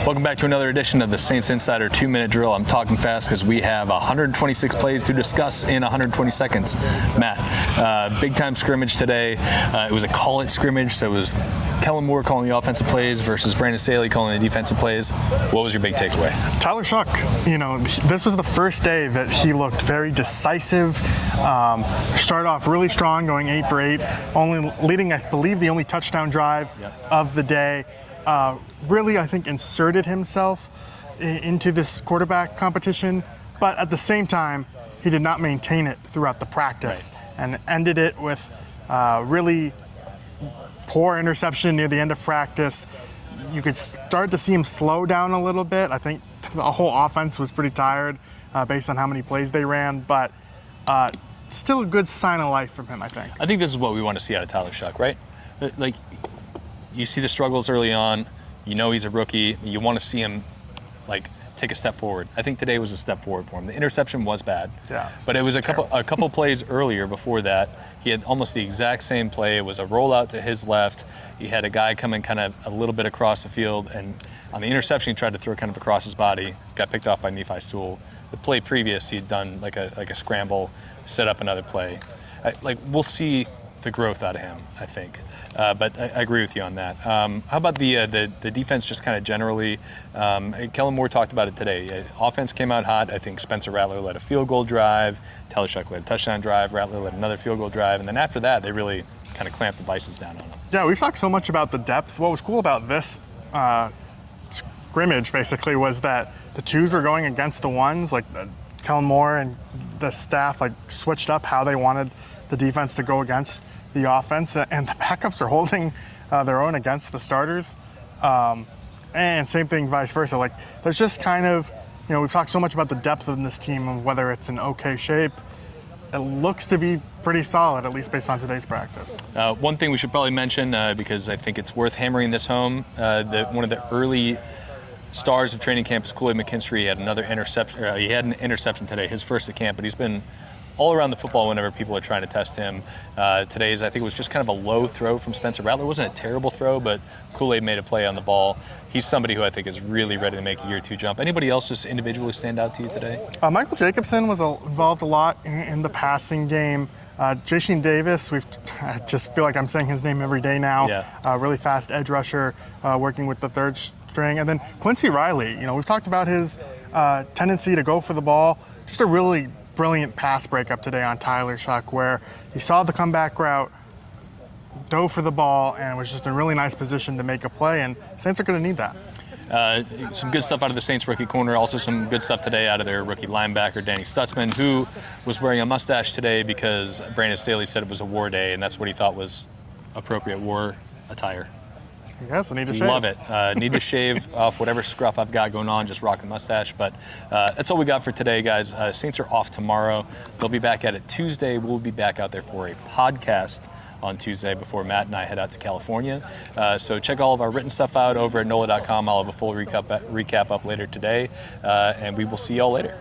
Welcome back to another edition of the Saints Insider 2-Minute Drill. I'm talking fast because we have 126 plays to discuss in 120 seconds. Matt, big time scrimmage today. It was a call-it scrimmage, so it was Kellen calling the offensive plays versus Brandon Staley calling the defensive plays. What was your big takeaway? Tyler Shough, this was the first day that he looked very decisive. Started off really strong, going 8 for 8, only leading, I believe, the only touchdown drive of the day. Really, I think, inserted himself into this quarterback competition, but at the same time, he did not maintain it throughout the practice and ended it with really poor interception near the end of practice. You could start to see him slow down a little bit. I think the whole offense was pretty tired based on how many plays they ran, but still a good sign of life from him, I think. I think this is what we want to see out of Tyler Shough, right? Like, you see the struggles early on. You know he's a rookie. You want to see him, take a step forward. I think today was a step forward for him. The interception was bad, but it was a couple plays earlier before that. He had almost the exact same play. It was a rollout to his left. He had a guy coming kind of a little bit across the field, and on the interception, he tried to throw kind of across his body. Got picked off by Nephi Sewell. The play previous, he had done like a scramble, set up another play. We'll see the growth out of him, I think. But I agree with you on that. How about the defense just kind of generally? Kellen Moore talked about it today. Offense came out hot. I think Spencer Rattler led a field goal drive. Tyler Shough led a touchdown drive. Rattler led another field goal drive. And then after that, they really kind of clamped the vices down on them. Yeah, we've talked so much about the depth. What was cool about this scrimmage, basically, was that the twos were going against the ones. Kellen Moore and the staff switched up how they wanted the defense to go against the offense, and the backups are holding their own against the starters, and same thing vice versa. There's just kind of, we've talked so much about the depth in this team, of whether it's in okay shape. It looks to be pretty solid, at least based on today's practice. One thing we should probably mention, because I think it's worth hammering this home, one of the early stars of training camp is Kool-Aid McKinstry. He had another interception. He had an interception today, his first at camp, but he's been all around the football whenever people are trying to test him. Today's, I think it was just kind of a low throw from Spencer Rattler. It wasn't a terrible throw, but Kool-Aid made a play on the ball. He's somebody who I think is really ready to make a year 2 jump. Anybody else just individually stand out to you today? Michael Jacobson was involved a lot in the passing game. Jashin Davis, I just feel like I'm saying his name every day now. Really fast edge rusher, working with the third string. And then Quincy Riley, we've talked about his tendency to go for the ball. Just a really brilliant pass breakup today on Tyler Shough, where he saw the comeback route, dove for the ball, and was just in a really nice position to make a play, and Saints are going to need that. Some good stuff out of the Saints rookie corner. Also some good stuff today out of their rookie linebacker, Danny Stutzman, who was wearing a mustache today because Brandon Staley said it was a war day, and that's what he thought was appropriate war attire. Yes, I need to shave. Love it. Need to shave off whatever scruff I've got going on, just rock the mustache. But that's all we got for today, guys. Saints are off tomorrow. They'll be back at it Tuesday. We'll be back out there for a podcast on Tuesday before Matt and I head out to California. So check all of our written stuff out over at NOLA.com. I'll have a full recap up later today, and we will see y'all later.